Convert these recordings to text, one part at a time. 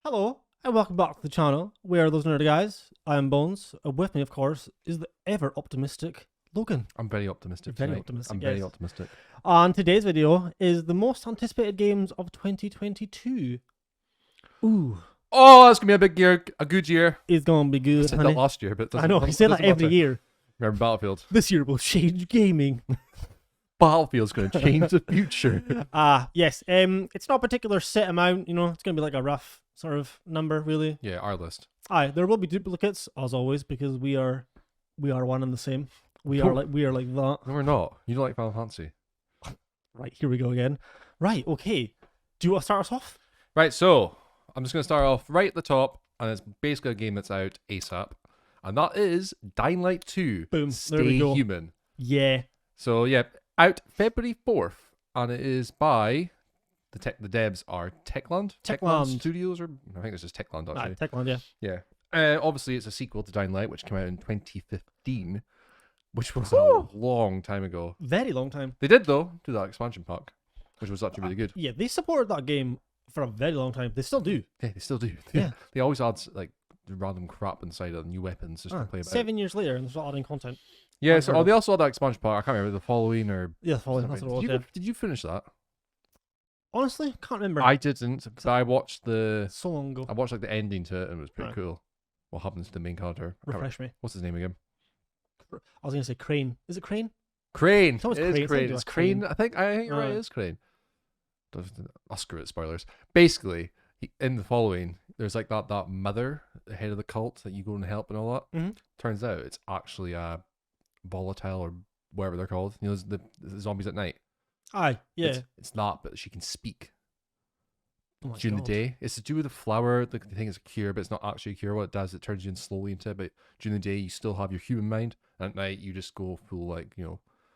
Hello, and welcome back to the channel. We are those nerdy guys. I am Bones. With me, of course, is the ever optimistic Logan. I'm very optimistic. Very tonight. optimistic. I'm yes. very optimistic. And today's video is the most anticipated games of 2022. Ooh, Oh, that's gonna be a big year, a good year. it's gonna be I good, said honey. that last year, but it I know, you doesn't say that every matter. year. Remember Battlefield? This year will change gaming. Battlefield's gonna change the future. Yes. It's not a particular set amount. You know, it's gonna be like a rough sort of number, really. Yeah, our list. Aye, there will be duplicates as always because we are one and the same. We are like that. No, we're not. You don't like Final Fantasy, Right, here we go again. Right, okay. Do you want to start us off? right? So I'm just gonna start off right at the top, and it's basically a game that's out ASAP, and that is Dying Light 2. Boom, Stay there we go. Human. Yeah. So yeah, out February 4th, and it is by the devs are Techland Studios, or I think this is Techland actually. Techland, yeah. Yeah. Obviously, it's a sequel to Dying Light, which came out in 2015, which was Woo! a long time ago. Very long time. They did, though, do that expansion pack, which was actually really good. Yeah, they supported that game for a very long time. They still do. Yeah, they still do. Yeah. They always add like random crap inside of new weapons just to play about. 7 years later, and they're still adding content. Yeah, I've heard so of- they also had that expansion pack. I can't remember the following or. Yeah, following. That's something. what it was, Did you finish that? Honestly, can't remember. I didn't, but I watched So long ago. I watched like the ending to it, and it was pretty Right. cool. What happens to the main character? I can't remember. Refresh me. What's his name again? I was going to say Crane. Is it Crane? Crane. It's always It is Crane. Crane. It's Crane. I think you're right. It is Crane. I'll screw it. Spoilers. Basically, in the following, there's like that mother, the head of the cult that you go and help and all that. Mhm. Turns out it's actually a volatile or whatever they're called. You know, the zombies at night. Aye, yeah. It's not, but she can speak Oh my during God. the day. It's to do with the flower. The thing is a cure, but it's not actually a cure. What it does, it turns you in slowly into it. But during the day, you still have your human mind. And at night, you just go full like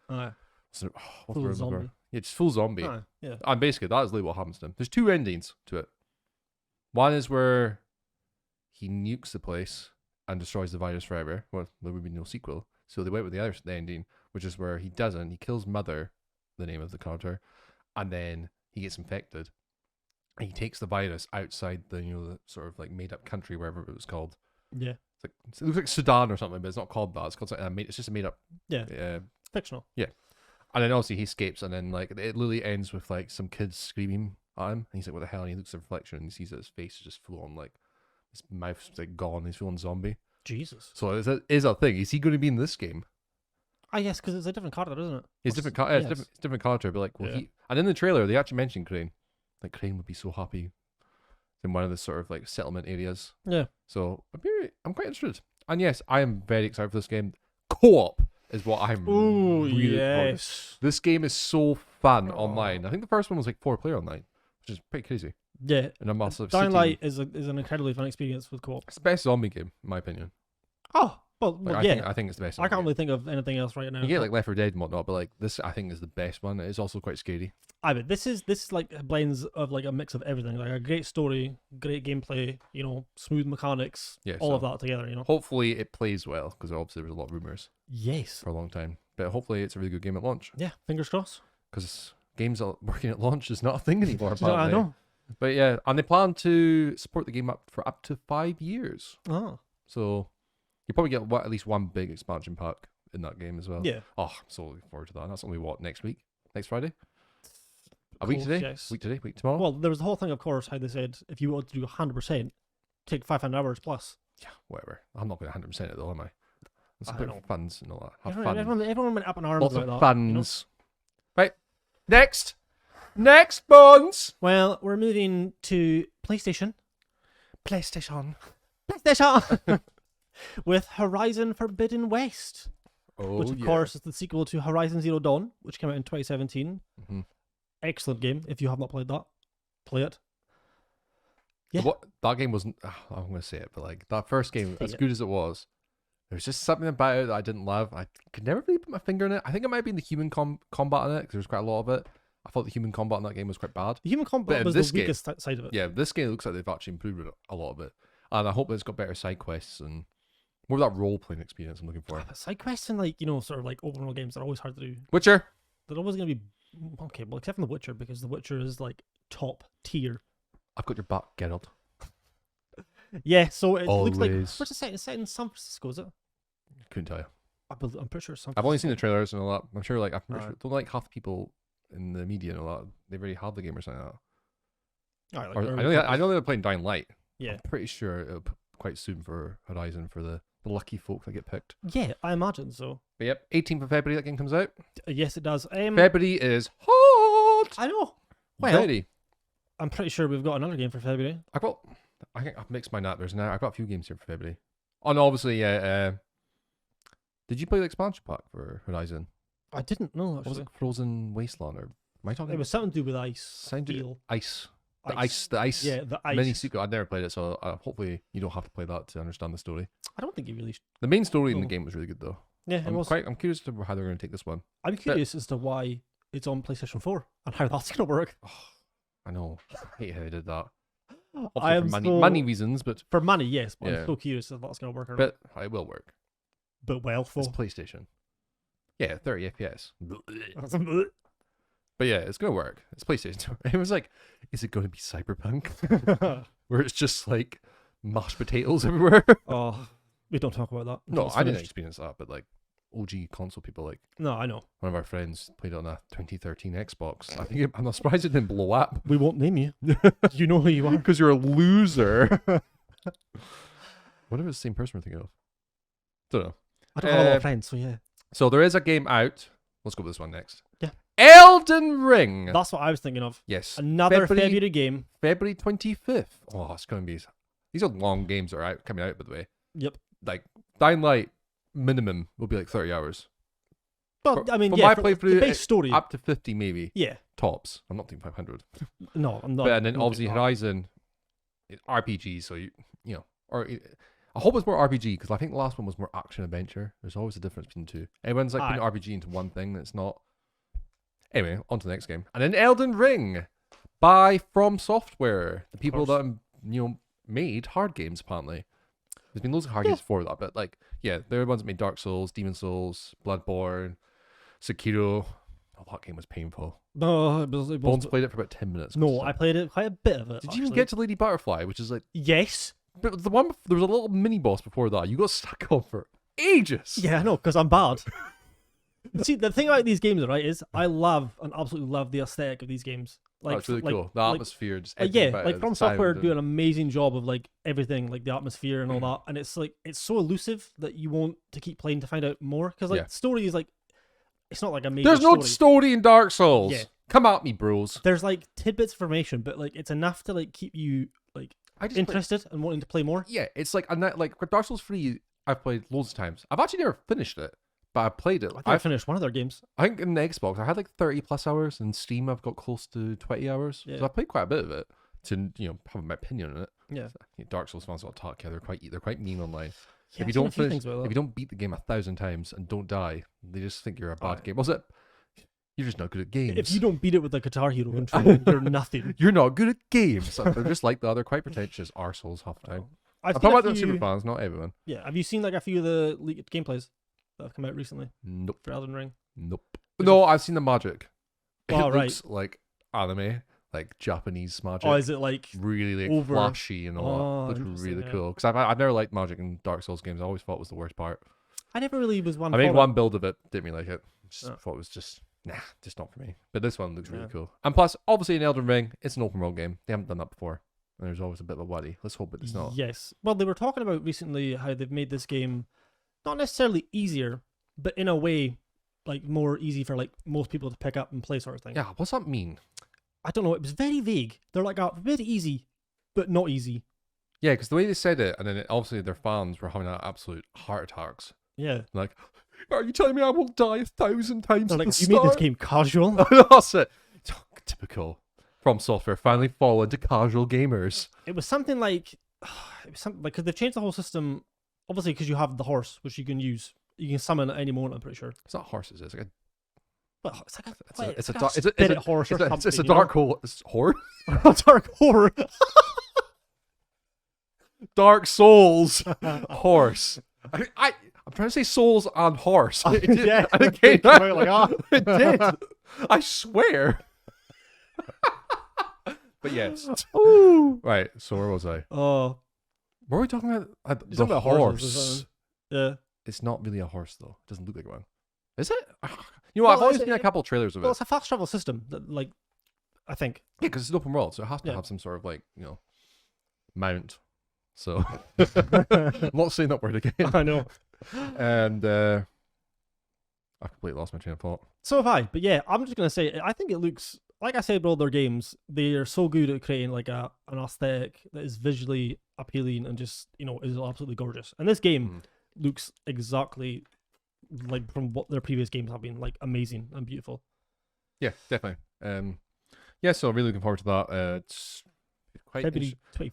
Aye. So, what's Full the word I'm looking zombie. for? Yeah, just full zombie. Aye, yeah. And basically, that is literally what happens to him. There's two endings to it. One is where he nukes the place and destroys the virus forever. Well, there would be no sequel. So they went with the ending, which is where he doesn't. He kills Mother, the name of the character, and then he gets infected. And he takes the virus outside the sort of like made up country, wherever it was called. Yeah. It looks like Sudan or something, but it's not called that. It's called something. It's just a made up. Yeah. Fictional. And then obviously he escapes, and then like it literally ends with like some kids screaming at him, and he's like, "What the hell?" And he looks at the reflection, and he sees that his face is just full on like his mouth's like gone. He's full on zombie. Jesus. So is that thing? Is he going to be in this game? Ah, yes, because it's a different character, isn't it? It's different. It's yes. different character, but like, well, Yeah. he and in the trailer they actually mentioned Crane. Like Crane would be so happy in one of the sort of like settlement areas. Yeah. So I'm quite interested. And yes, I am very excited for this game. Co-op is what I'm. Ooh, really forward to. yes. This game is so fun Oh. online. I think the first one was like 4-player online, which is pretty crazy. Yeah. And a massive Dying city. Light is an incredibly fun experience with co-op. It's the best zombie game, in my opinion. Oh, well, Like, yeah. I think it's the best. I can't zombie really think of anything else right now. game. You get like Left 4 Dead and whatnot, but like this, I think is the best one. It is also quite scary. But this is like a blends of like a mix of everything, like a great story, great gameplay, smooth mechanics, Yeah, all so of that together, hopefully it plays well, because obviously there was a lot of rumors Yes. for a long time. But hopefully it's a really good game at launch, Yeah, fingers crossed. because games working at launch is not a thing anymore. I Apparently. know. But yeah, and they plan to support the game for up to 5 years. Oh, So you probably get at least one big expansion pack in that game as well. yeah. Oh, I'm so looking forward to that. That's only what, next week? Next Friday? A Cool, week today? yes. Week today? Week tomorrow? Well, there was the whole thing, of course, how they said if you wanted to do 100%, take 500 hours plus. Yeah, whatever. I'm not going to 100% it though, am I? It's a I bit know. of funds and all that. Have Everyone, fun. everyone went up in arms Lots about of that. funds. Right. Next. Next, Bones. Well, we're moving to PlayStation. PlayStation. PlayStation! With Horizon Forbidden West, Oh, which, of course, is the sequel to Horizon Zero Dawn, which came out in 2017. hmm Excellent game. If you have not played that, play it. Yeah. That game wasn't. I'm going to say it, but like that first game, Say as it. good as it was, there was just something about it that I didn't love. I could never really put my finger in it. I think it might have been the human combat in it, because there was quite a lot of it. I thought the human combat in that game was quite bad. The human But combat in was this the game- weakest side of it. Yeah, this game looks like they've actually improved a lot of it. And I hope it's got better side quests and more of that role-playing experience I'm looking for. But side quests and sort of like open world games are always hard to do. Witcher. They're always going to be okay, well, except from The Witcher, because The Witcher is like top tier. I've got your back, Geralt. Yeah, so it looks like Always. where's it set? It's set in San Francisco, is it? Couldn't tell you. I'm pretty sure it's San I've only seen Francisco. the trailers and all that. I'm sure, like, I'm pretty Alright. sure, don't like half the people in the media and all that. They've already had the game or something like that. Alright, Or, like I early know, I copies. know they're playing Dying Light. Yeah. I'm pretty sure it'll be quite soon for Horizon for the lucky folk that get picked. Yeah, I imagine so. But yep, 18th of February that game comes out. Yes, it does. February is hot. I know. Well, Very. I'm pretty sure we've got another game for February. I think I've mixed my up. I've got a few games here for February. Oh, and obviously, did you play the expansion pack for Horizon? I didn't know What was actually. it? Frozen Wasteland, or am I talking? It was something to do with ice. Sounded Steel. ice. The ice. Yeah, the ice. Mini sequel. I'd never played it, so hopefully you don't have to play that to understand the story. I don't think you really. The main story in the No. game was really good, though. Yeah, it was. I'm curious to how they're going to take this one. I'm curious as to why it's on PlayStation 4 and how that's going to work. I know. I hate how they did that. I Obviously am for so, money reasons, but for money, yes, but Yeah. I'm so curious if that's going to work or not. it will work. But well, It's for PlayStation. Yeah, 30 FPS. But yeah, it's gonna work. It's PlayStation. It was like, is it going to be Cyberpunk, where it's just like mashed potatoes everywhere? oh, we don't talk about that. until No, it's I didn't finished. experience that, but like OG console people, like No, I know. one of our friends played it on a 2013 Xbox. I'm not surprised it didn't blow up We won't name you. You know who you are. because you're a loser. What if it's the same person we're thinking of? Don't know. I don't have a lot Uh, of friends, so yeah. So there is a game out. Let's go with this one next. Yeah. Elden Ring. That's what I was thinking of. Yes. Another February game. February 25th. Oh, it's going to be... These are long games that are coming out, by the way. Yep. Like, Dying Light, minimum, will be like 30 hours. Well, I mean, for yeah, my for playthrough, the base story. Up to 50, maybe. Yeah. Tops. I'm not thinking 500. No, I'm not. But, and then not obviously doing that. Horizon, it's RPG, so you know, or I hope it's more RPG, because I think the last one was more action-adventure. There's always a difference between the two. Everyone's like putting Aye. RPG into one thing that's not. Anyway, on to the next game. And then Elden Ring by From Software, the people course. that made hard games. Apparently, there's been loads of hard games before that, but like, yeah, they're the ones that made Dark Souls, Demon Souls, Bloodborne, Sekiro. Oh, that game was painful. No, it was. Bones played it for about 10 minutes. No, I played it quite a bit of it. Did you even actually. get to Lady Butterfly, which is like, Yes. but the one there was a little mini boss before that. You got stuck on for ages. Yeah, I know, because I'm bad. See, the thing about these games, right, is I love and absolutely love the aesthetic of these games. Like, That's really like, cool. The like- atmosphere, just yeah, everything about like it, From the Software sound do an and- amazing job of like everything, like the atmosphere and all that, and it's so elusive that you want to keep playing to find out more. Because like Yeah. story is like, it's not like a major There's no story. story in Dark Souls. Yeah. Come at me, bros. There's like tidbits of information, but like it's enough to like keep you like I just interested and wanting to play more. yeah, it's like like with Dark Souls 3, I've played loads of times. I've actually never finished it, but I played it. I think I finished one of their games. I think in the Xbox, I had like 30 plus hours. In Steam, I've got close to 20 hours. Yeah. So I played quite a bit of it to have my opinion on it. Yeah. Dark Souls fans will talk. Yeah, they're quite mean online. Yeah, if you I've seen a don't few finish, things about if that. you don't beat the game 1,000 times and don't die, they just think you're a bad Aye. game. Was it? You're just not good at games. If you don't beat it with the Guitar Hero controller, you're nothing. You're not good at games. They're just like that. They're quite pretentious arseholes half the time. I've I'm seen talking a about the few- super fans, not everyone. Yeah, have you seen like a few of the leaked gameplays that have come out recently Nope. for Elden Ring? Nope. There's No, I've seen the magic. It Oh, right. looks like anime, like Japanese magic. Oh, is it like? really like over- flashy and all Oh, that. Looks interesting, really yeah. cool. Because I've never liked magic in Dark Souls games. I always thought it was the worst part. I never really was one. I made for one build of it, didn't really like it. Just Oh. thought it was just just not for me. But this one looks really Yeah. cool. And plus, obviously in Elden Ring, it's an open world game. They haven't done that before. And there's always a bit of a worry. Let's hope it's not. Yes. Well, they were talking about recently how they've made this game not necessarily easier, but in a way, like more easy for like most people to pick up and play, sort of thing. Yeah, what's that mean? I don't know. It was very vague. They're like a bit easy, but not easy. Yeah, because the way they said it, and then obviously their fans were having absolute heart attacks. Yeah. Like, are you telling me I will die 1,000 times? They're at like, the you made this start?" game casual. That's it. Typical. From Software finally fall into casual gamers. It was something like, because they've changed the whole system. Obviously, because you have the horse, which you can use. You can summon at any moment. I'm pretty sure. It's not horses. It's like a But it's like a it's a like dark- it's a- it's spirit a- horse or something. it's a you know? dark horse. dark horror. Dark Souls horse. I'm trying to say souls and horse. It did, Yeah, and it it came came out out like, ah. it did. I swear. But yes. Ooh. Right. So where was I? Oh, What are we talking about? He's The talking about horses or horse. something. Yeah. It's not really a horse though. It doesn't look like one. Is it? You know, I've Well, always seen a couple of trailers of Well, it. it's a fast travel system that, like, I think. Yeah, because it's an open world, so it has to Yeah. have some sort of like, mount. So I'm not saying that word again. I know. And I completely lost my train of thought. So have I. But yeah, I'm just gonna say I think it looks like I said with all their games, they are so good at creating like an aesthetic that is visually appealing and just, is absolutely gorgeous. And this game looks exactly like from what their previous games have been, like amazing and beautiful. Yeah, definitely. Yeah, so really looking forward to that. It's quite February 25th.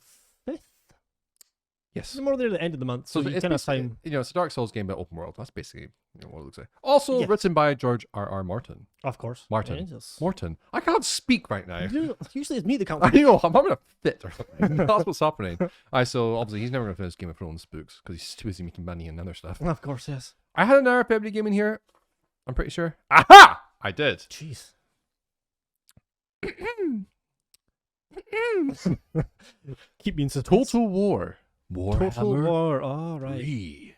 Yes. It's more near the end of the month, so you it's kind of basically- time. it's a Dark Souls game but open world. That's basically what it looks like. Also Yes. written by George R.R. Martin. Of course. Martin. Yes. Morton. I can't speak right now. Usually it's me that can't. I know, I'm having a fit or something. That's what's happening. So obviously he's never going to finish Game of Thrones books because he's too busy making money and other stuff. Of course, yes. I had another February game in here. I'm pretty sure. Aha! I did. Jeez. Keep being so Total War. Warhammer Total War. Oh, right. 3.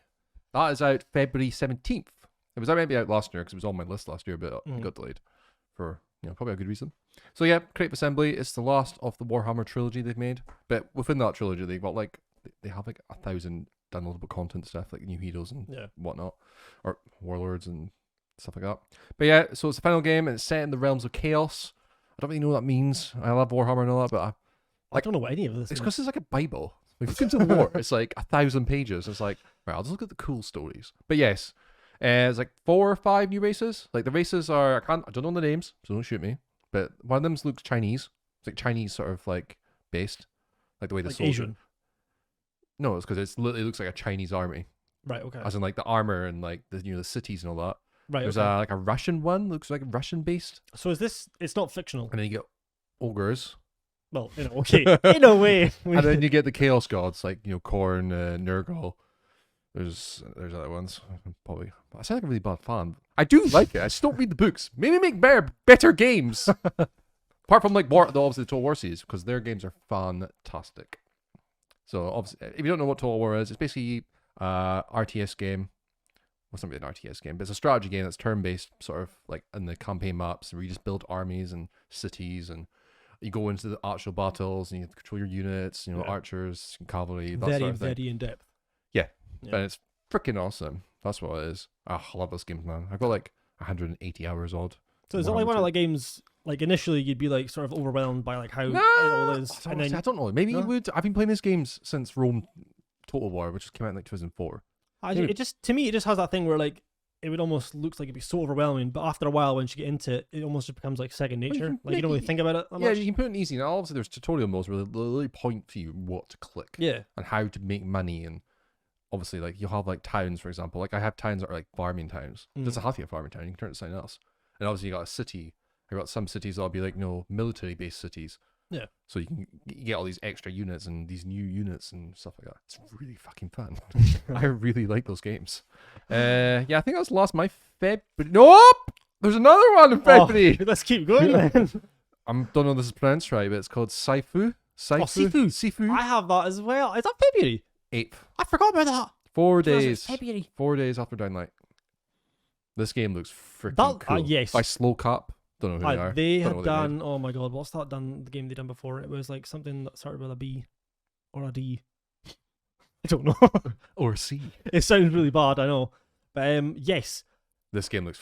That is out February 17th. It was maybe out last year because it was on my list last year, but it got delayed for probably a good reason. So yeah, Creative Assembly is the last of the Warhammer trilogy they've made, but within that trilogy they've got they have 1,000 downloadable content stuff, like new heroes and whatnot, or warlords and stuff like that. But yeah, so it's the final game and it's set in the realms of chaos. I don't really know what that means. I love Warhammer and all that, but I don't know what any of this it's is. because it's like a Bible. Like, if you come to the war, it's like 1,000 pages. It's like, right, I'll just look at the cool stories. But yes, it's like 4 or 5 new races. Like the races are, I don't know the names, so don't shoot me. But one of them looks Chinese. It's like Chinese sort of like based, like the way the Like soldier. Asian. No, it's because it looks like a Chinese army, Right. Okay. as in like the armor and like the cities and all that. Right. There's okay. like a Russian one, looks like Russian based, So is this? It's not fictional. and then you get ogres. Well, okay, in a way. And then you get the chaos gods like Khorne, Nurgle. There's other ones. Probably I sound like a really bad fan. I do like it. I just don't read the books. Maybe make better games. Apart from obviously the Total War series, because their games are fantastic. So obviously, if you don't know what Total War is, it's basically RTS game. Well, it's not really an RTS game, but it's a strategy game that's turn-based, sort of like in the campaign maps, where you just build armies and cities and you go into the actual battles and you control your units, archers, cavalry, that very, sort of thing. very in depth. Yeah. Yeah. And it's freaking awesome. That's what it is. I love this game, man. I've got 180 hours odd. So is it like one of like games? Like initially, you'd be like sort of overwhelmed by like how it all is, and then I don't know. Maybe No? you would. I've been playing this game since Rome Total War, which came out in 2004. it just to me it just has that thing where like it would almost look like it'd be so overwhelming, but after a while, once you get into it, it almost just becomes like second nature. Like you don't really think about it that Yeah, much. you can put it in easy. Now, obviously, there's tutorial modes where they really point for you what to click Yeah. and how to make money. And obviously, like you'll have like towns, for example. Like I have towns that are like farming towns. It doesn't have to be a farming town. You can turn it to something else. And obviously, you got a city. You got some cities that'll be like military-based cities. Yeah. So you get all these extra units and these new units and stuff like that. It's really fucking fun. I really like those games. Yeah, I think that was the last my February. Nope! There's another one in February. Let's keep going then. I don't know if this is pronounced right, but it's called Sifu. Sifu. Sifu. I have that as well. Is that February? 8th. I forgot about that. 4 It was days. February. 4 days after Downlight. This game looks freaking That- cool. yes. By Slow Cap. Don't know who they are. They Don't know had what they made. done. Oh my god, what's that done? The game they done before? It was like something that started with a B or a D. I don't know. Or C. It sounds really bad, I know. But yes, This game looks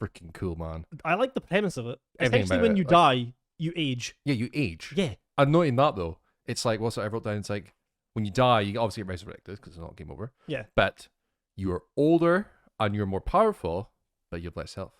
freaking cool, man. I like the premise of it. Everything Especially about when it, you like- die, you age. Yeah, you age. Yeah. I'm noting that though. It's like, what's that I wrote down? It's like, when you die, you obviously get resurrected because it's not game over. Yeah. But you are older and you're more powerful, but you have less health.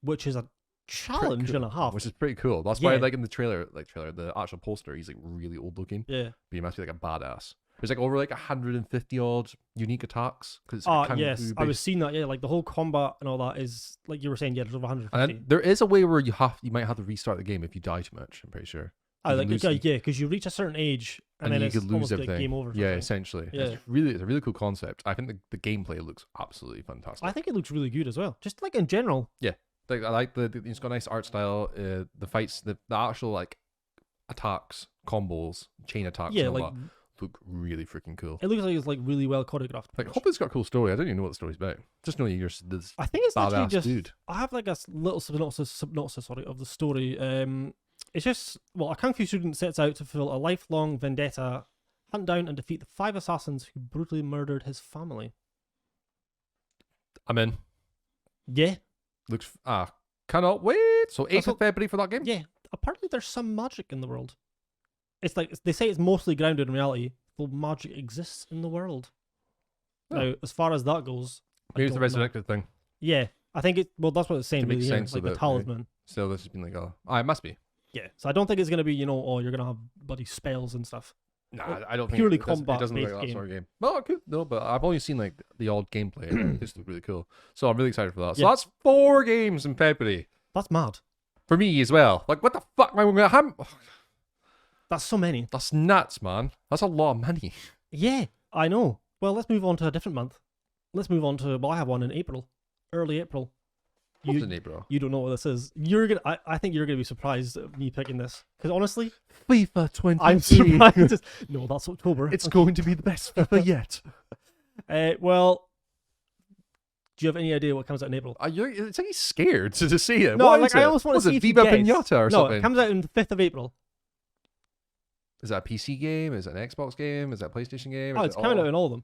Which is a Pretty challenge cool, and a half. Which is pretty cool. That's why, Yeah. like in the trailer, the actual poster, he's like really old looking, Yeah. but he must be like a badass. There's like over 150 odd unique attacks because it's Ah, kung yes. fu I was based. seeing that, yeah. Like the whole combat and all that is, like you were saying, yeah, there's over 150. And then there is a way where you might have to restart the game if you die too much. I'm pretty sure. I you like lose yeah, some- because you reach a certain age and, then you it's could lose almost like everything. game over. Yeah, sort of thing. essentially. Yeah. It's a really cool concept. I think the gameplay looks absolutely fantastic. I think it looks really good as well. Just like in general. Like I like it's got a nice art style. The fights, the actual like attacks, combos, chain attacks, Yeah, and all like that look really freaking cool. It looks like it's like really well choreographed. Like, hopefully it's got a cool story. I don't even know what the story's about. Just know you're this I think it's literally badass just. dude. I have like a little synopsis of the story. It's just a kung fu student sets out to fulfill a lifelong vendetta, hunt down and defeat the 5 assassins who brutally murdered his family. I'm in. Yeah. Looks cannot wait. So 8th of February for that game. Yeah. Apparently, there's some magic in the world. It's like they say it's mostly grounded in reality, though magic exists in the world. Oh. Now, as far as that goes, Maybe it's the resurrected thing. Yeah, I think it. Well, that's what it's saying. To make Really, sense it's like of the it, talisman. So this has been like, it must be. Yeah, so I don't think it's gonna be, you're gonna have bloody spells and stuff. Nah, I don't think Purely it doesn't look combat-based like that game. sort of game. Well, it could no, but I've only seen like the odd gameplay. And this looks really cool, so I'm really excited for that. So Yeah. that's 4 games in February That's mad. for me as well. Like, what the fuck am I going to have? That's so many. That's nuts, man. That's a lot of money. Yeah, I know. Well, let's move on to a different month. Let's move on to. Well, I have one in April, early April. What's in April? You don't know what this is. I think you're gonna be surprised at me picking this because honestly, FIFA 20. I'm surprised. No, that's October. It's going to be the best FIFA yet. Well, do you have any idea what comes out in April? It's like he's scared to see it. No, What like is I it? almost want to Was see it if you Viva guess. Pinata or No, something? it comes out on the 5th of April. Is that a PC game? Is it an Xbox game? Is that a PlayStation game? Oh, Is it's it coming all- out in all of them.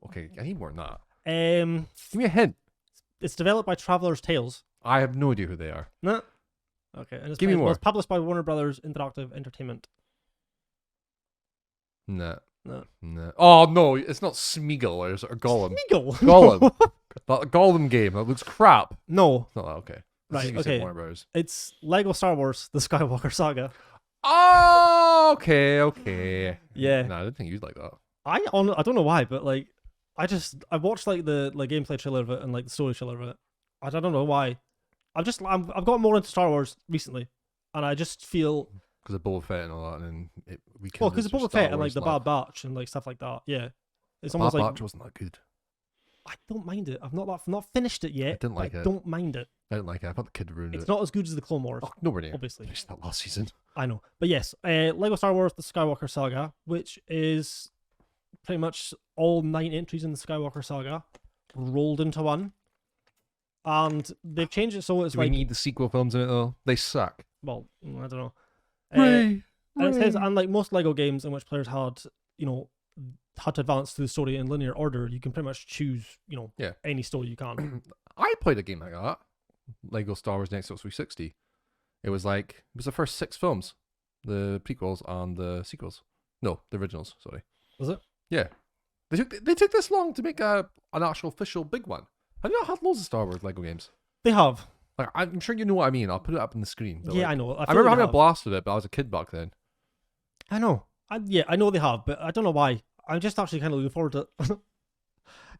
Okay, I need more than that. Give me a hint. It's developed by Traveller's Tales. I have no idea who they are. No. Okay, and Give me more. It's published by Warner Brothers Interactive Entertainment. Nah. No. Nah. Oh, no, it's not Smeagol or Gollum. Smeagol? Gollum. That Gollum game, that looks crap. No. It's not that, okay. Right, You said okay. Warner Brothers. It's Lego Star Wars: The Skywalker Saga. Oh, okay. Yeah. Nah, I didn't think you'd like that. I don't know why, but like I watched like the gameplay trailer of it and like the story trailer of it. I don't know why. I've got more into Star Wars recently, and I just feel Because of Boba Fett and all that, and because of Boba Fett and like the Bad Batch and like stuff like that. Yeah, it's almost Bad like Batch wasn't that good. I don't mind it. I've not finished it yet. I didn't like but it. I don't mind it. I didn't like it. I thought the kid ruined It's it. not as good as the Clone Wars. Oh, nowhere near. Obviously. Finished that last season. I know, but yes, Lego Star Wars: The Skywalker Saga, which is pretty much all 9 entries in the Skywalker Saga rolled into one, and they've changed it so it's Do like we need the sequel films in it though? They suck. well, I don't know. Ray, And it says, Ray. unlike most Lego games in which players had to advance through the story in linear order, you can pretty much choose, Yeah. any story you can. I played a game like that. Lego Star Wars Next 360. It was the first 6 films, the prequels and the sequels. No, the originals. Sorry. Was it? Yeah, they took this long to make an actual official big one. Have you not had loads of Star Wars Lego games? They have. Like, I'm sure you know what I mean. I'll put it up on the screen. But Yeah, like, I know. I feel remember like having they a have. blast with it, but I was a kid back then. I know. I know they have, but I don't know why. I'm just actually kind of looking forward to it.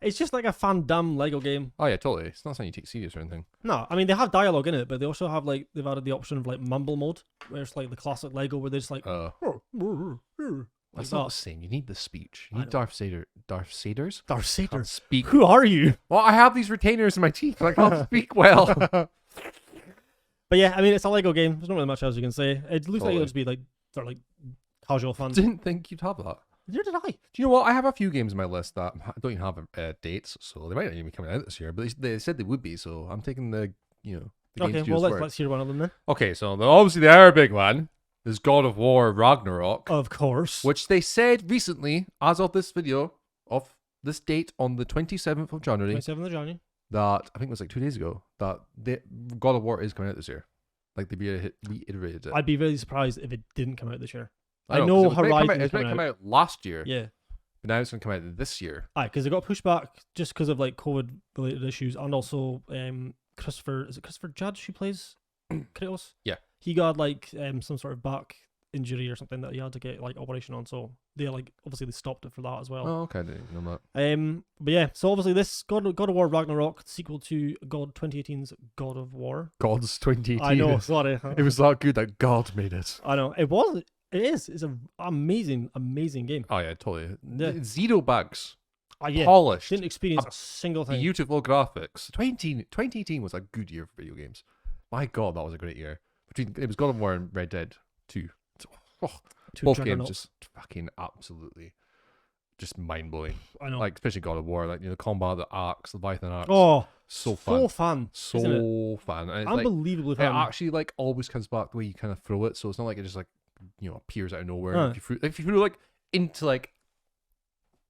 It's just like a fandom Lego game. Oh yeah, totally. It's not something you take serious or anything. No, I mean they have dialogue in it, but they also have they've added the option of mumble mode, where it's like the classic Lego where they're just like, That's like not the that. same. You need the speech. You I need know. Darth Vader. Darth Saders? Darth Vader. Can't speak. Who are you? Well, I have these retainers in my teeth. I can't speak well. But yeah, I mean it's a Lego game. There's not really much else you can say. It looks like Totally. it'll just be sort of casual fun. Didn't think you'd have that. Neither did I. Do you know what? I have a few games on my list that don't even have dates, so they might not even be coming out this year. But they said they would be, so I'm taking the the Okay, games well Studios let's hear one of them then. Okay, so obviously the other big one is God of War Ragnarok, Of course. which they said recently, as of this video, of this date on the 27th of January, 27th of January. that I think it was like 2 days ago, that God of War is coming out this year. Like they reiterated it. I'd be really surprised if it didn't come out this year. I know 'cause it was meant to come Horizon out- is It's meant to coming come out last year, Yeah. but now it's going to come out this year. Aye, because it got pushed back just because of COVID related issues, and also Christopher Judge who plays Kratos? Yeah. He got some sort of back injury or something that he had to get operation on, so they obviously they stopped it for that as well. Oh, okay, I didn't even know that. But yeah, so obviously this God of War Ragnarok sequel to 2018's God of War. God's 2018. I know, sorry. It was that good that God made it. I know. It is. It's an amazing game. Oh yeah, totally. Yeah. Zero bugs. Yeah. Polished. Didn't experience a single thing. Beautiful graphics. 2018 was a good year for video games. My God, that was a great year. It was God of War and Red Dead 2. Oh, to Both Juggernaut. games just fucking absolutely just mind blowing. I know. Like especially God of War, like the combat, the arcs, the Leviathan arcs. Oh, so fun. fun. Isn't it? So fun. And it's like, Unbelievably it fun. actually like always comes back the way you kind of throw it, so it's not like it just like appears out of nowhere. Huh. If you throw like into like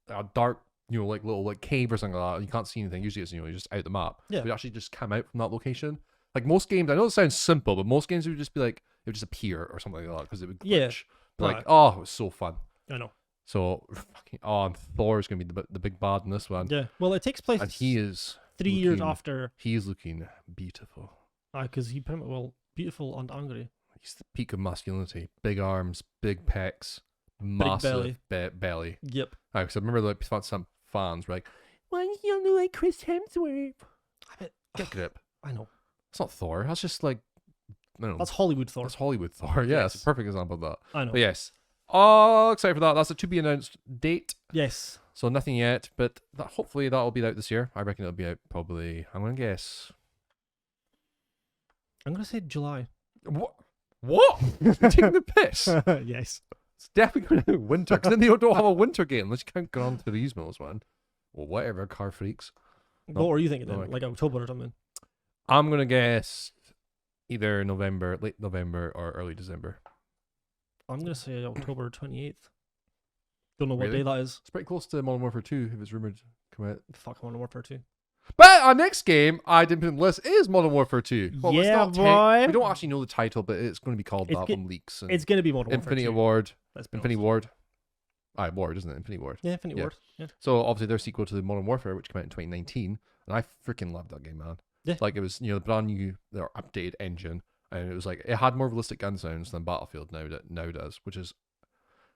a dark like little like cave or something like that, you can't see anything. Usually it's you're just out the map. Yeah. But it actually just come out from that location. Like most games, I know it sounds simple, but most games would just be like it would just appear or something like that because it would glitch. Yeah. But like it was so fun. I know. So fucking and Thor's gonna be the big bad in this one. Yeah. Well, it takes place. And he is 3 years looking- after. He is looking beautiful. Because he pretty much beautiful and angry. He's the peak of masculinity. Big arms, big pecs, massive belly. Yep. Because I remember like some fans were like, "Why do you look like Chris Hemsworth?" Get grip. I know. It's not Thor. That's just like I don't know. That's Hollywood Thor. That's Hollywood Thor. Yeah, it's Yes. a perfect example of that. I know. But yes, all excited for that. That's a to be announced date. Yes. So nothing yet, but hopefully that'll be out this year. I reckon it'll be out probably. I'm gonna guess. I'm gonna say July. What? You're taking the piss. Yes. It's definitely going to be winter, because then they don't have a winter game unless you count Gran Turismo's one. Well, whatever, car freaks. What were you thinking then? like- Like October or something? I'm going to guess either late November or early December. I'm gonna say October 28th. Don't know what Really? day that is. It's pretty close to Modern Warfare 2 if it's rumored to come out. Fuck, I want to Warfare 2. But our next game I didn't put on the list is Modern Warfare 2. Well, it's Yeah, not boy. we don't actually know the title, but it's going to be called It's that ge- from leaks. And It's gonna be Modern Infinity Warfare 2. Ward. Let's be Infinity honest. Ward. Ward, isn't it? Infinity Ward. Yeah, Infinity Yeah. Ward. Yeah. So obviously their sequel to the Modern Warfare, which came out in 2019, and I freaking loved that game, man. Yeah. Like it was, the brand new, their updated engine, and it was like it had more realistic gun sounds than Battlefield now does, which is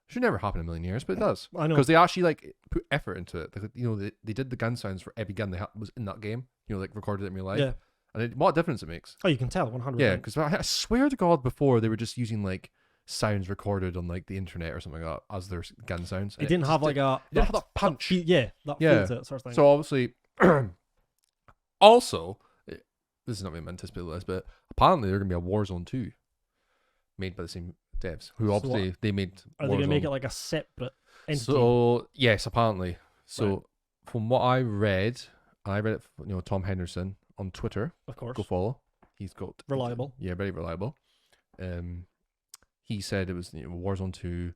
should never happen in a million years, but it does I know. because they actually like put effort into it. Like, they did the gun sounds for every gun was in that game. Like recorded it in real life. Yeah. And what a difference it makes. Oh, you can tell 100%. Yeah, because I swear to God, before they were just using like sounds recorded on like the internet or something like that as their gun sounds. It didn't have like a. It didn't have that punch. Yeah, that Yeah. feels it sort of thing. So obviously, also, this is not really anticipated list, but apparently there's gonna be a Warzone 2 made by the same devs who So obviously they made. Are they gonna make Warzone. it like a separate entity? So yes, apparently. So Right. from what I read it from, Tom Henderson on Twitter. Of course. Go follow. He's got Reliable. Yeah, very reliable. He said it was Warzone 2.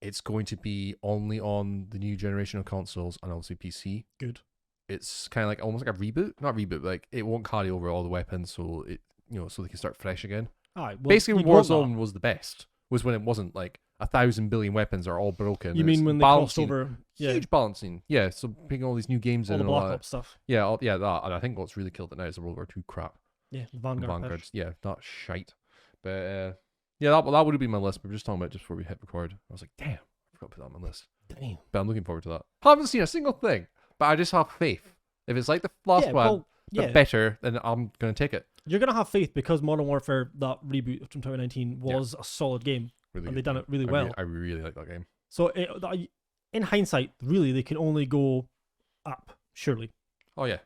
It's going to be only on the new generation of consoles and obviously PC. Good. It's kind of like almost like a reboot, not reboot, but like it won't carry over all the weapons, so so they can start fresh again. Alright. Well, Basically, you'd want that. Warzone was the best. Was when it wasn't like 1,000 billion weapons are all broken. You and mean it's when they crossed balancing- over? Yeah. Huge balancing, yeah. So picking all these new games All in the and all Black that. Ops stuff. Yeah, that. And I think what's really killed it now is the World War II crap. Yeah. The Vanguard. Vanguards, yeah, that shite. But yeah, that would have been my list. But we were just talking about it just before we hit record. I was like, damn, I forgot to put that on my list. Damn. But I'm looking forward to that. I haven't seen a single thing, but I just have faith. If it's like the last Yeah, one, well, but yeah. better, then I'm gonna take it. You're gonna have faith because Modern Warfare, that reboot from 2019, was a solid game, Really, and good they done game. it really I well. I really like that game. So in hindsight, really, they can only go up. Surely. Oh yeah,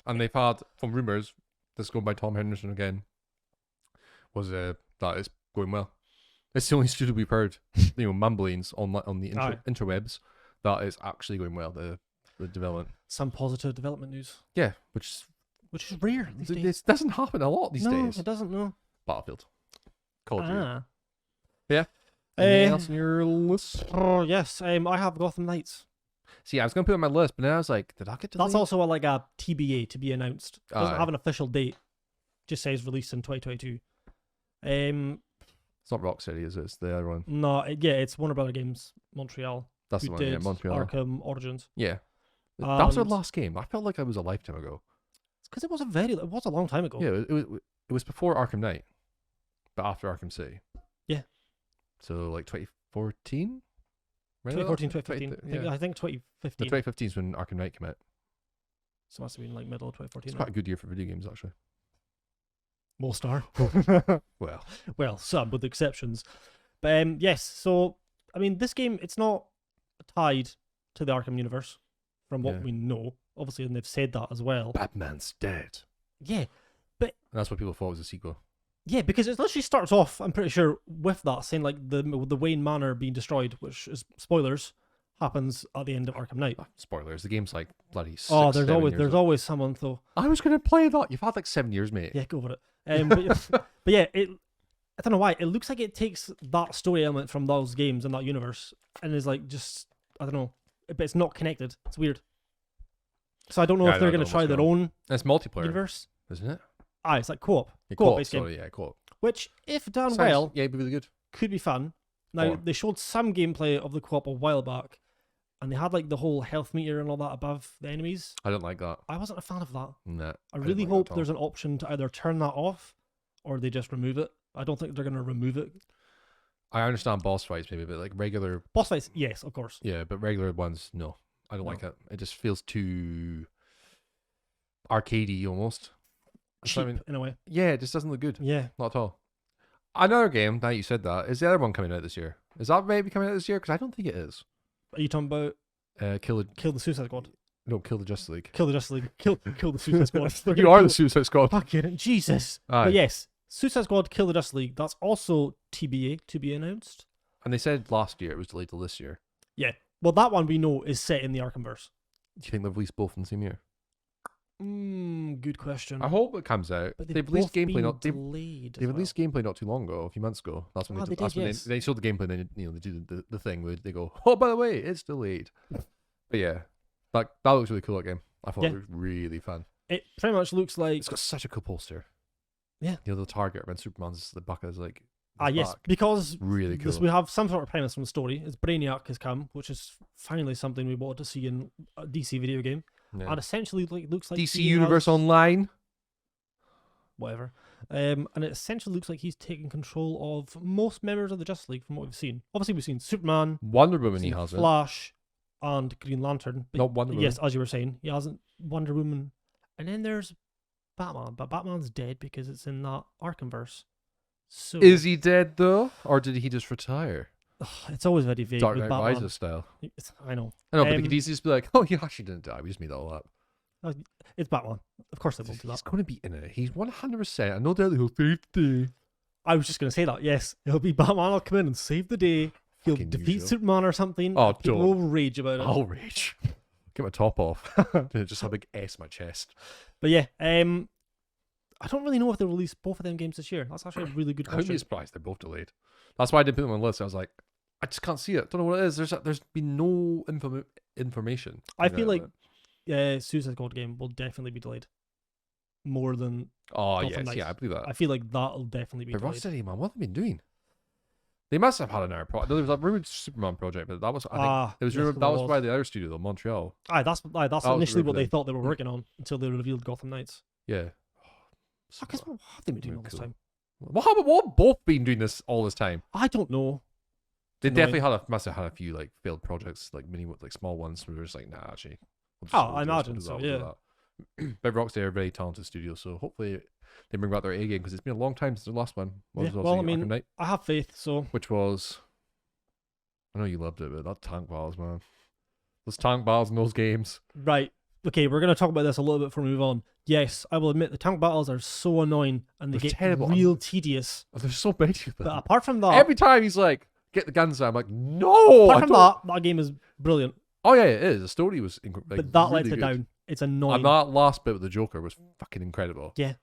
and they've had from rumors. This going by Tom Henderson again. Was that is going well. It's the only studio we've heard, mumblings on the Aye. interwebs that is actually going well. The development. Some positive development news, Yeah, which which is rare these days. this doesn't happen a lot these No, days. it doesn't. No. Battlefield. Call of Duty. Ah. Yeah. Anything Uh, else on your list? Oh yes, I have Gotham Knights. See, I was gonna put it on my list, but then I was like, did I get to That's also like a TBA, to be announced. Doesn't Aye. have an official date. Just says released in 2022. It's not Rocksteady, is it? It's the other one. No, it's Warner Brother Games Montreal. That's who the one. Yeah, did Montreal. Arkham Origins. Yeah. That was our And- last game. I felt like it was a lifetime ago. It's because it was a long time ago. Yeah, it was before Arkham Knight, but after Arkham City. Yeah. So like 2014. 2014, 2015. Yeah. I think The 2015. 2015 is when Arkham Knight came out. So it must have been like middle of 2014. It's quite a good year for video games, actually. Most are. Well, Well, some with exceptions. But yes, so I mean, this game, it's not tied to the Arkham universe, from what Yeah. we know. Obviously, and they've said that as well. Batman's dead. Yeah, And that's what people thought was a sequel. Yeah, because it literally starts off, I'm pretty sure, with that saying like the Wayne Manor being destroyed, which is spoilers, happens at the end of Arkham Knight. Spoilers. The game's like bloody 6, Oh, 7 years there's old. always someone though. I was gonna play that. You've had like 7 years, mate. Yeah, go for it. But yeah, I don't know why. It looks like it takes that story element from those games and that universe and is like just, I don't know, but it's not connected. It's weird. So I don't know Yeah, if they're I don't going to know try what's their going own It's multiplayer, universe. isn't it? It's like co-op. Yeah, Co-op based game. Sorry, yeah, co-op. Which, if done Sounds- well, yeah, it'd be really good. could be fun. Now, Or- they showed some gameplay of the co-op a while back, and they had like the whole health meter and all that above the enemies. I don't like that. I wasn't a fan of that. Nah, I didn't really like that hope at all. there's an option to either turn that off or they just remove it. I don't think they're going to remove it. I understand boss fights maybe, but like regular, Boss fights, yes, of course. yeah, but regular ones, no. I don't No. like it. It just feels too arcadey almost. That's Cheap what I mean. in a way. Yeah, it just doesn't look good. Yeah. Not at all. Another game, now you said that, is the other one coming out this year? Is that maybe coming out this year? Because I don't think it is. Are you talking about Kill Kill the Suicide Squad? the Justice League. Kill the Justice League. Kill the Suicide Squad. They're You gonna are kill- the Suicide Squad. Fucking Jesus. Aye. But yes, Suicide Squad, Kill the Justice League. That's also TBA, to be announced. And they said last year it was delayed till this year. Yeah. Well, that one we know is set in the Arkhamverse. Do you think they've released both in the same year? Good question. I hope it comes out. But They've released both gameplay been not. They've delayed. as They well. released gameplay not too long ago, a few months ago. That's when Ah, they, they that's did, when yes. they showed the gameplay. And then they do the thing where they go, "Oh, by the way, it's delayed." But yeah, that looks really cool. That game, I thought Yeah. it was really fun. It pretty much looks like It's got such a cool poster. Yeah. You know, the target when Superman's the bucket is like. yes, back. because Really cool. we have some sort of premise from the story. It's Brainiac has come, which is finally something we wanted to see in a DC video game, Yeah. and essentially looks like DC he Universe has- Online. whatever. And it essentially looks like he's taking control of most members of the Justice League from what we've seen. Obviously, we've seen Superman, Wonder Woman. He seen has it. Flash, and Green Lantern. But Not Wonder Woman. yes, as you were saying, he hasn't Wonder Woman, and then there's Batman, but Batman's dead because it's in that Arkhamverse. So Is he dead though, or did he just retire? it's always very vague Dark with Knight Batman. Rises style. I know. I know, but they Um, could easily just be like, "Oh, he actually didn't die. We just made that all up." It's Batman. Of course they won't do He's that. going to be in it. He's 100%. I know that he'll save the day. I was just going to say that. Yes, it'll be Batman. Will come in and save the day. He'll Fucking defeat usual. Superman or something. Oh, People don't. will rage about it. I'll rage. Get my top off. Just have a big S on my chest. But yeah, I don't really know if they'll release both of them games this year. That's actually a really good I would be question. surprised they're both delayed. That's why I didn't put them on the list. I was like, I just can't see it. Don't know what it is. There's been no information. I coming feel out like of it. Suicide Squad game will definitely be delayed. More than Oh Gotham yes, Knights. yeah, I believe that. I feel like that'll definitely be But delayed. Rocksteady, man, what have they been doing? They must have had another project. There was a rumored Superman project, but that was I think it was yes, rumored, there that was was. by the other studio though, Montreal. That's was initially what rumored they then. thought they were working on until they revealed Gotham Knights. Yeah. Because what have they been doing all this Cool. time? What have both been doing this all this time? I don't know. They Annoying. definitely must have had a few like failed projects, like like small ones where they're just like, nah, actually. I imagine so, But Rocksteady are a very talented studio, so hopefully they bring back their A game because it's been a long time since the last one. Yeah, Was well, I obviously mean- Arkham Knight, I have faith, so which was, I know you loved it, but that tank battles, man, those tank battles in those games. right. Okay, we're gonna talk about this a little bit before we move on. Yes, I will admit the tank battles are so annoying and they They're get terrible. real tedious. Oh, there's so many of them. But apart from that, Every time he's like, get the guns out, I'm like, no. apart I from don't- that game is brilliant. Oh yeah, it is. The story was like, But that really lets it good. down. It's annoying. And that last bit with the Joker was fucking incredible. Yeah.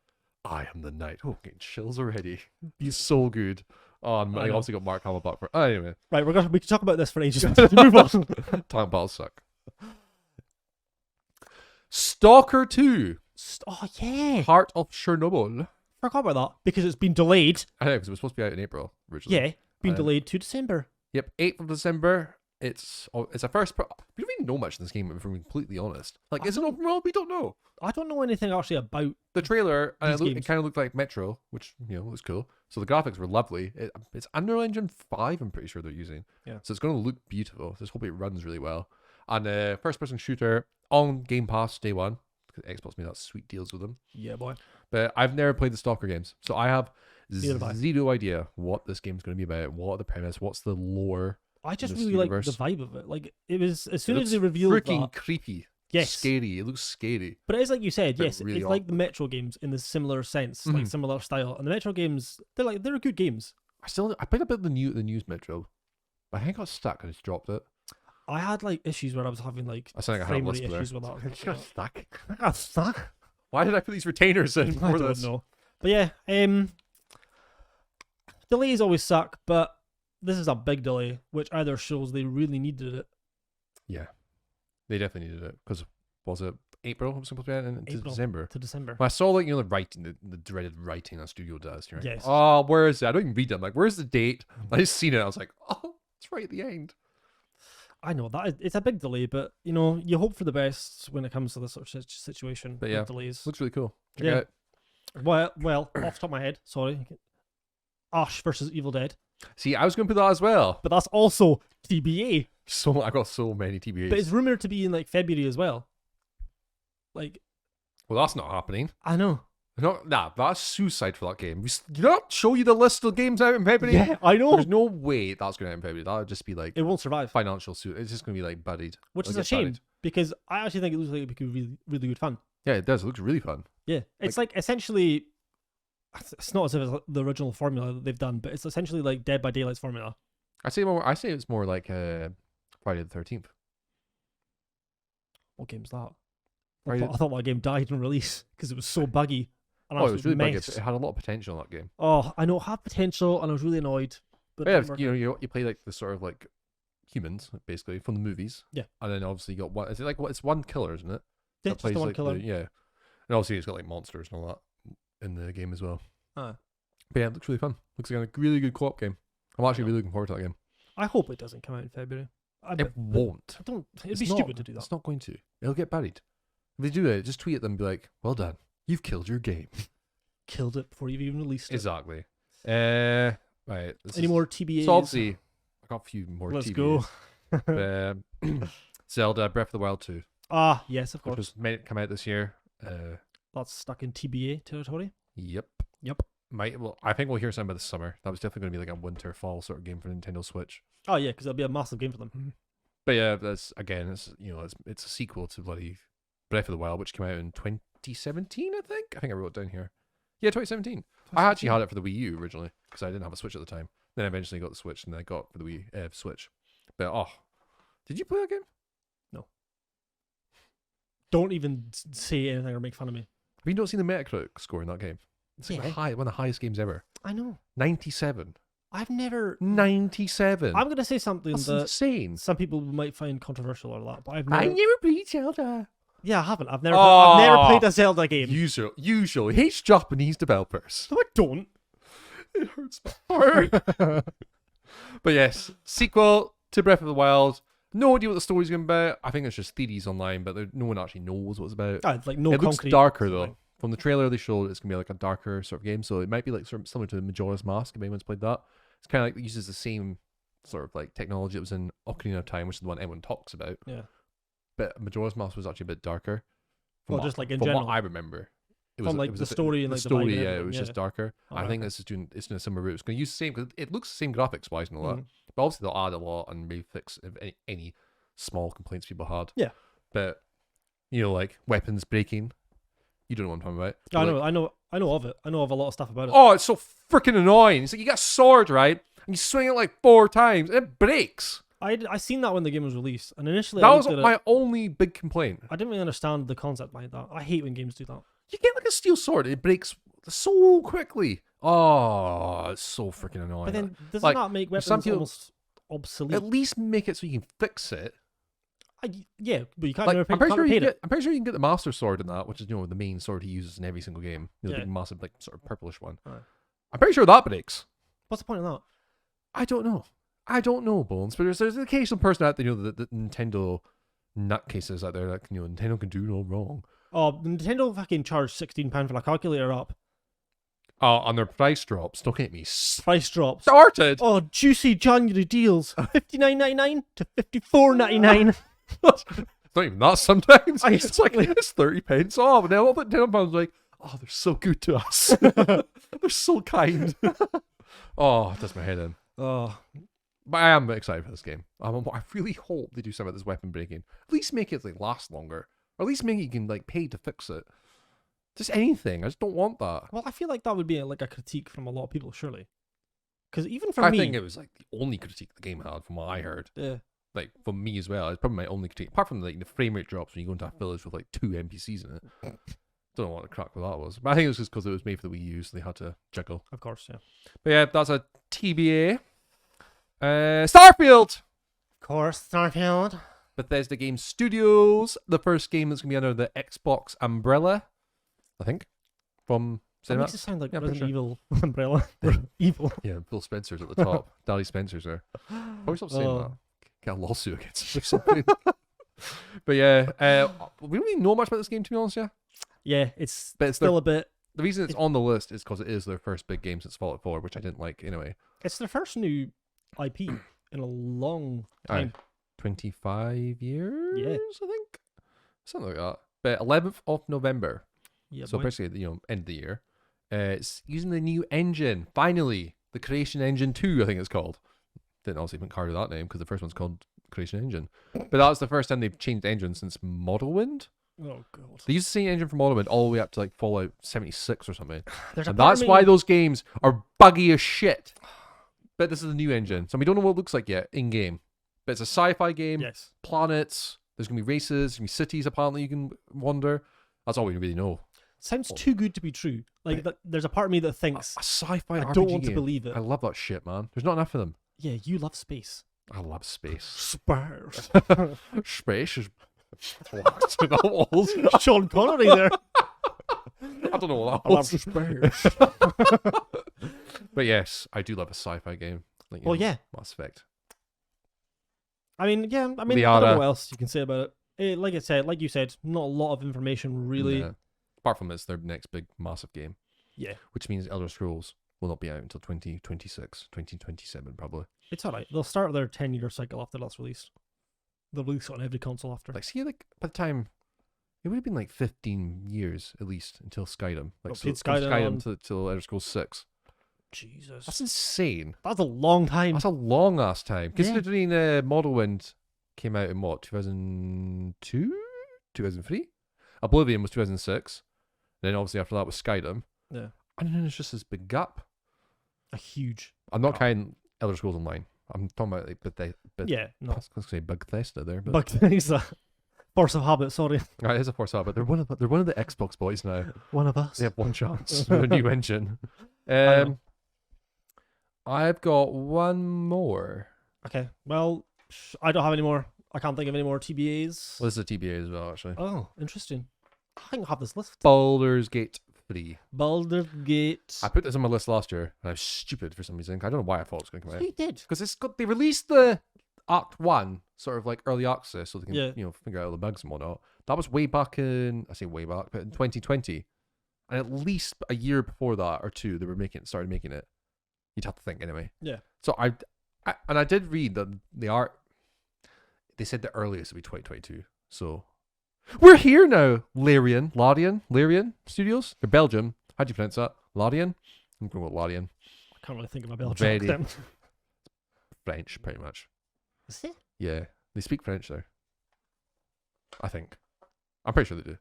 I am the knight. Oh, getting chills already. He's so good. Oh, and I I know. also got Mark Hamill back for. Anyway, Right, we can talk about this for ages. Move on. tank battles suck. Stalker 2, Oh yeah, Heart of Chernobyl. forgot about that because it's been delayed. I know because it was supposed to be out in April originally. Yeah, been Um, delayed to December. Yep, 8th of December. It's a first. We don't even know much in this game, if I'm completely honest. Like, I is it open world? We don't know. I don't know anything actually about. The trailer, and These it games. kind of looked like Metro, which, was cool. So the graphics were lovely. It's Unreal Engine 5, I'm pretty sure they're using. Yeah. So it's going to look beautiful. Just hope it runs really well. And first-person shooter on Game Pass day one, because Xbox made that sweet deals with them. Yeah, boy. But I've never played the Stalker games, so I have Neither have I. zero idea what this game's going to be about, what the premise, what's the lore. I just This really like universe. the vibe of it. Like it was as It soon as looks they revealed freaking that. creepy. Yes. scary. It looks scary. But it is like you said, But yes, really it's like the Metro games in the similar sense, like similar style. And the Metro games, they're good games. I played a bit of the news Metro, but I think I got stuck and I just dropped it. I had like issues where I was having like I sound like I frame had a rate list there. issues with that. I got stuck. I got stuck. Why did I put these retainers in I for don't this? know. But yeah, delays always suck, but this is a big delay, which either shows they really needed it. Yeah, they definitely needed it because was it April? It was supposed to be into April December. to December. When I saw like the writing, the dreaded writing a studio does. You're like, Yes. oh, where is it? I don't even read it. I'm like, where's the date? I just seen it. I was like, oh, it's right at the end. I know it's a big delay, but you hope for the best when it comes to this sort of situation. But yeah, with delays. looks really cool. Check Yeah. it out. Well, off the top of my head, sorry. Ash versus Evil Dead, See, I was going to put that as well. but that's also TBA. So I got so many TBAs. But it's rumored to be in like February as well. Like, Well, that's not happening. I know. That's suicide for that game. Did not show you the list of games out in February? Yeah, I know. There's no way that's going to out in February. That would just be like It won't survive, financial suit. It's just going to be like buried. which is It'll a get shame buried. because I actually think it looks like it could be really, really good fun. Yeah, it does. It looks really fun. Yeah, it's like essentially, it's not as if it's the original formula that they've done, but it's essentially like Dead by Daylight's formula. I say it's more like Friday the 13th. What game's that? Friday- I thought that game died in release because it was so buggy. An Oh, it was really buggy. mess. It had a lot of potential in that game. Oh, I know it had potential, and I was really annoyed. But it Yeah, didn't work out. you play like the sort of like humans basically from the movies. Yeah. And then obviously you got one. Is it like what? It's one killer, isn't it? Yeah, That just the plays, one like, killer. yeah. And obviously it's got like monsters and all that in the game as well. Ah. But yeah, it looks really fun. Looks like a really good co-op game. I'm actually really looking forward to that game. I hope it doesn't come out in February. It won't. I don't. It'd It's be not- stupid to do that. It's not going to. It'll get buried. If they do it, just tweet at them and be like, well done. You've killed your game. Killed it before you've even released it. Exactly. Right. Any more TBAs? So obviously, I got a few more Let's TVs. go. Zelda Breath of the Wild 2, Ah, yes, of which course. was meant to come out this year. That's stuck in TBA territory. Yep. Yep. I think we'll hear something about this summer. That was definitely going to be like a winter fall sort of game for Nintendo Switch. Oh yeah, because it'll be a massive game for them. But yeah, that's again, it's a sequel to bloody Breath of the Wild, which came out in 2017. I think I wrote it down here. Yeah, 2017. I actually had it for the Wii U originally because I didn't have a Switch at the time. Then I eventually got the Switch, and then I got for the Wii Switch. But did you play that game? Don't even say anything or make fun of me. Have you not seen the Metacritic score in that game? It's like one of the highest games ever. I know. 97. I've never. 97. I'm gonna say something That's that insane. some people might find controversial or that, but I've I never. never played Zelda. Yeah, I haven't. I've never played a Zelda game. Usually hates Japanese developers. No, I don't. It hurts my heart. But yes, sequel to Breath of the Wild. No idea what the story's going to be about. I think it's just theories online, but no one actually knows what it's about. It's like no it looks concrete. darker though. From the trailer they showed, it's going to be like a darker sort of game. So it might be like sort of similar to Majora's Mask if anyone's played that. It's kind of like it uses the same sort of like technology that was in Ocarina of Time, which is the one everyone talks about. Yeah. But Majora's Mask was actually a bit darker. Well, just like in from general. what I remember. It From, like, it was the a bit- story and, the like, the vibe story, and yeah, it everything, was yeah. just darker. Oh, I think okay. it's doing a similar route. It's going to use the same because it looks the same graphics wise and all that. Mhm. But obviously they'll add a lot and maybe fix if any small complaints people had. Yeah. But like weapons breaking, you don't know what I'm talking about. But, I know of it. I know of a lot of stuff about it. Oh, it's so freaking annoying. It's like you got a sword, right? And you swing it like 4 times and it breaks. I seen that when the game was released, and initially That I was looked at my it, only big complaint. I didn't really understand the concept behind that. I hate when games do that. You get like a steel sword, it breaks so quickly. Oh, it's so freaking annoying. But then doesn't like, that make weapons some people- almost obsolete? At least make it so you can fix it. Yeah, but you can't Like, never I'm pretty sure repair it. I'm pretty sure you can get the Master Sword in that, which is the main sword he uses in every single game. The Yeah. big massive like sort of purplish one. Right. I'm pretty sure that breaks. What's the point of that? I don't know, Bones. But there's an occasional person out there, the Nintendo nutcases out there that Nintendo can do no wrong. Oh, Nintendo fucking charged £16 for a calculator up. On their price drops. Don't get me Price drops. started. Oh, juicy January deals. $59.99 to $54.99. It's not even that sometimes. I- It's like it's 30 pence off. And then all the Nintendo like, oh, they're so good to us. They're so kind. Oh, it does my head in. Oh, But I am excited for this game. I really hope they do some of this weapon breaking. At least make it like last longer. Or at least make it you can like pay to fix it. Just anything. I just don't want that. Well, I feel like that would be like a critique from a lot of people, surely. Because even for I me, think it was like the only critique the game had from what I heard. yeah, Like for me as well, it's probably my only critique. Apart from like the frame rate drops when you go into a village with like 2 NPCs in it. Don't know what the crack with that was. But I think it was just because it was made for the Wii U, so they had to juggle. of course, yeah. But yeah, that's a TBA. Starfield! Of course, Starfield. Bethesda Game Studios. The first game that's going to be under the Xbox umbrella, I think, from That Cinemax. makes it sound like Yeah, for Resident sure. Evil umbrella. Evil. Yeah, Phil Spencer's at the top. Daddy Spencer's there. Probably stop saying that. Get a lawsuit against him or something. But yeah, we don't really know much about this game, to be honest, yeah. Yeah, it's But it's still a bit. the reason it's on the list is because it is their first big game since Fallout 4, which I didn't like anyway. It's their first new IP in a long Aye. time. 25 years, Yeah. I think. Something like that. But 11th of November. Yeah, So boy. basically, end of the year. It's using the new engine. Finally, the Creation Engine 2, I think it's called. Didn't obviously even carry that name because the first one's called Creation Engine. But that's the first time they've changed engine since Morrowind. Oh god. They used the same engine from Morrowind all the way up to like Fallout 76 or something. There's a And part that's of why me- those games are buggy as shit. But this is the new engine. So we don't know what it looks like yet in game. But it's a sci-fi game. Yes. Planets. There's going to be races. There's going to be cities apparently you can wander. That's all we really know. Sounds too good to be true. Like there's a part of me that thinks A sci-fi I RPG don't want game. to believe it. I love that shit, man. There's not enough of them. Yeah, you love space. I love space. Spurs. Space is locked in the walls. Sean Connery there. I don't know what that I love was. Spurs. But yes, I do love a sci-fi game. Like, Well, yeah. Mass Effect. I mean, yeah. I mean, I Liara. don't know what else you can say about it. Like you said, not a lot of information really. Yeah. Apart from it's their next big massive game. Yeah. Which means Elder Scrolls will not be out until 2026, 2027 probably. It's alright. They'll start their 10-year cycle after that's released. They'll release it on every console after. Like, see, like by the time it would have been like 15 years at least until Skyrim. Like, Oh, so played from Skyrim Skyrim on- till Elder Scrolls 6. Jesus. That's insane. That's a long time. That's a long ass time. Yeah. Considering Morrowind came out in what, 2002? 2003? Oblivion was 2006. Then obviously after that was Skyrim. Yeah. And then it's just this big gap. A huge. I'm not gap. counting Elder Scrolls Online. I'm talking about like Yeah, I no. was going to say Bethesda there, but But he's a force of habit, sorry. right, it is a force out, but they're one of the Xbox boys now. One of us. They have one chance with a new engine. know. I've got one more. Okay. Well, I don't have any more. I can't think of any more TBAs. Well, this is a TBA as well, actually. Oh, interesting. I think I have this list. Boulders Gate 3. Boulders Gate. I put this on my list last year, and I was stupid for some reason. I don't know why I thought it was going to come out. You did. Because they released the Act 1, sort of like early access, so they can Yeah. figure out all the bugs and whatnot. That was way back in, I say way back, but in 2020. And at least a year before that, or two, they were started making it. You'd have to think anyway. Yeah. So I did read that they said the earliest would be 2022. So we're here now, Larian Studios. They're Belgium. How do you pronounce that? Larian? I'm going with Larian. I can't really think of my Belgian Very- accent. French, pretty much. Is it? Yeah, they speak French there. I think. I'm pretty sure they do.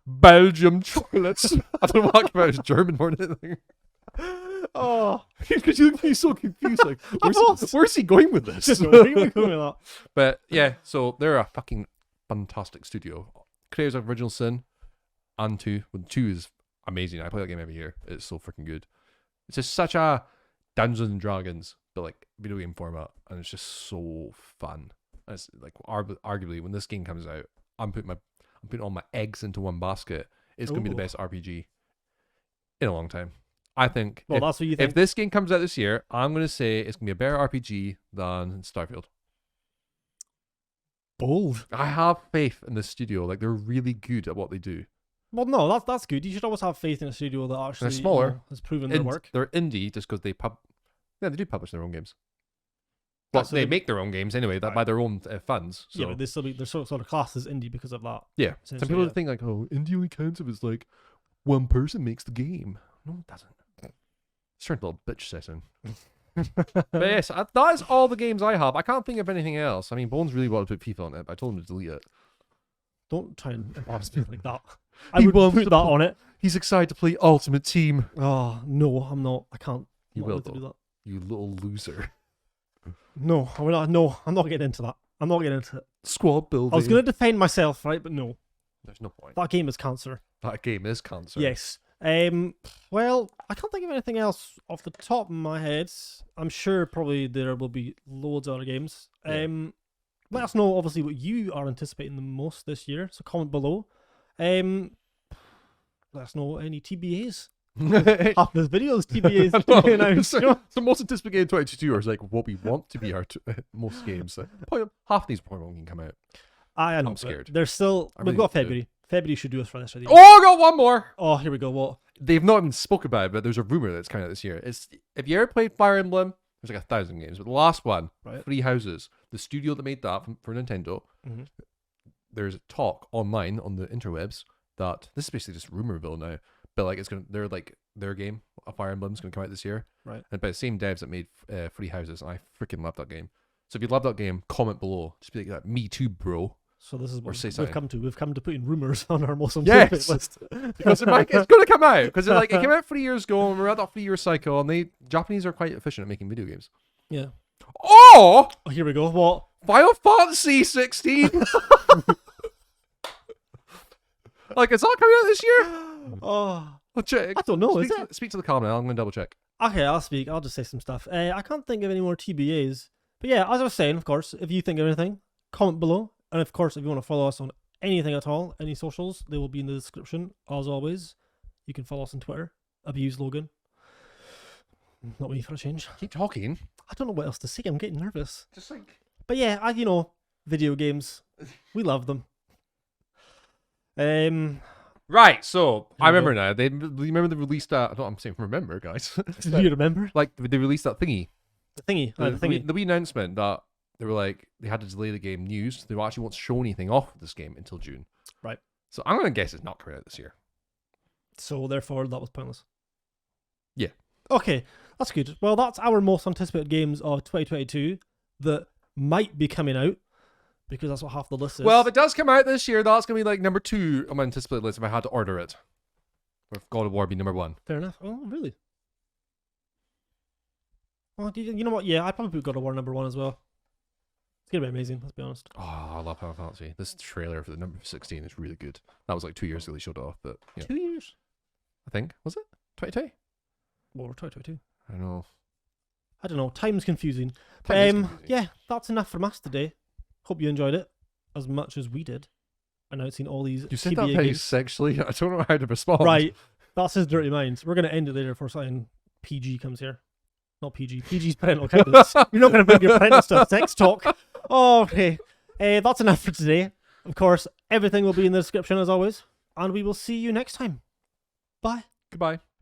Belgium chocolates. I don't know what about German more than anything. Oh, Because you look at me so confused. Like, lost. where's he going with this? just where are we going with that? But yeah, so they're a fucking fantastic studio. Creators of Original Sin and 2. Well, 2 is amazing. I play that game every year. It's so freaking good. It's just such a Dungeons and Dragons, but like video game format, and it's just so fun. And it's like arguably when this game comes out, I'm putting all my eggs into one basket. It's gonna be the Ooh. best RPG in a long time. I think. Well, if, that's what you think. if this game comes out this year, I'm gonna say it's gonna be a better RPG than Starfield. Bold. I have faith in the studio. Like they're really good at what they do. Well, no, that's good. You should always have faith in a studio that actually smaller. has proven their work. They're indie just because they they do publish their own games. Well, So they they- make their own games anyway, that by their own funds. So. Yeah, but they're sort of classed as indie because of that. Yeah. Some essentially, people yeah. think like, oh, indie only counts if it's like one person makes the game. No, it doesn't. It's turned a little bitch session. But yes, that is all the games I have. I can't think of anything else. I mean, Bones really wanted to put FIFA on it, but I told him to delete it. Don't try and embarrass me like that. He I would wants put to that on it. He's excited to play Ultimate Team. Oh, no, I'm not. I can't. You I'm not will, allowed to do though. that. You little loser. No, I'm not getting into that. I'm not getting into it. Squad building. I was going to defend myself, right? But no. There's no point. That game is cancer. That game is cancer. Yes. Well, I can't think of anything else off the top of my head. I'm sure probably there will be loads of other games. Yeah. Let us know, obviously, what you are anticipating the most this year. So comment below. Let us know any TBAs. Half this video is TBAs being announced. You know? So most anticipated game 2022 is like what we want to be our most games. Probably half these probably won't come out. I know. I'm scared. There's still. I We've really got want to do February. February should do us for this video. Oh, I got one more. Oh, here we go. What? They've not even spoke about it, but there's a rumor that's coming out this year. It's if you ever played Fire Emblem, there's like 1,000 games, but the last one, Right. Three Houses, the studio that made that for Nintendo, Mm-hmm. there's talk online on the interwebs that this is basically just rumorville now, but like their game, a Fire Emblem, is gonna come out this year, Right. and by the same devs that made Three Houses, and I freaking love that game. So if you love that game, comment below. Just be like, me too, bro. So this is what say we've something. come to. We've come to putting rumors on our most Yes. anticipated list. Because it's going to come out. Because it came out 3 years ago, and we're at that 3-year cycle, and Japanese are quite efficient at making video games. Yeah. Oh! Oh, here we go. What? Final Fantasy 16! Like, is that coming out this year? Oh, Well, check. I don't know. Speak, Is to, it? speak to the camera. I'm going to double check. Okay, I'll speak. I'll just say some stuff. I can't think of any more TBAs. But yeah, as I was saying, of course, if you think of anything, comment below. And of course, if you want to follow us on anything at all, any socials, they will be in the description. As always, you can follow us on Twitter. Abuse Logan. Not me for a change. Keep talking. I don't know what else to say. I'm getting nervous. Just like... But yeah, video games. We love them. Right, so Here I we remember now. They released that. I'm saying remember, guys. Do you remember? Like, they released that thingy. The thingy. The, The thingy. the wee announcement that they were like, they had to delay the game news. They actually won't show anything off of this game until June. Right. So I'm going to guess it's not coming out this year. So therefore, that was pointless. Yeah. Okay, that's good. Well, that's our most anticipated games of 2022 that might be coming out, because that's what half the list is. Well, if it does come out this year, that's going to be like number 2 on my anticipated list if I had to order it. Or if God of War be number 1. Fair enough. Oh, really? Well, you know what? Yeah, I'd probably put God of War number 1 as well. It's going to be amazing, let's be honest. Oh, I love Final Fantasy. This trailer for the number 16 is really good. That was like 2 years ago they showed it off, but yeah. 2 years? I think. Was it? 2020? Well, we're 2022. I don't know. I don't know. Time's confusing. Time is confusing. Yeah, that's enough from us today. Hope you enjoyed it as much as we did. I know I've seen all these You said TBA that very games. sexually. I don't know how to respond. Right. That's his dirty mind. We're going to end it later before something PG comes here. Not PG. PG's parental guidance. You're not going to bring your parental stuff. Sex talk. Oh, okay. That's enough for today. Of course, everything will be in the description as always. And we will see you next time. Bye. Goodbye.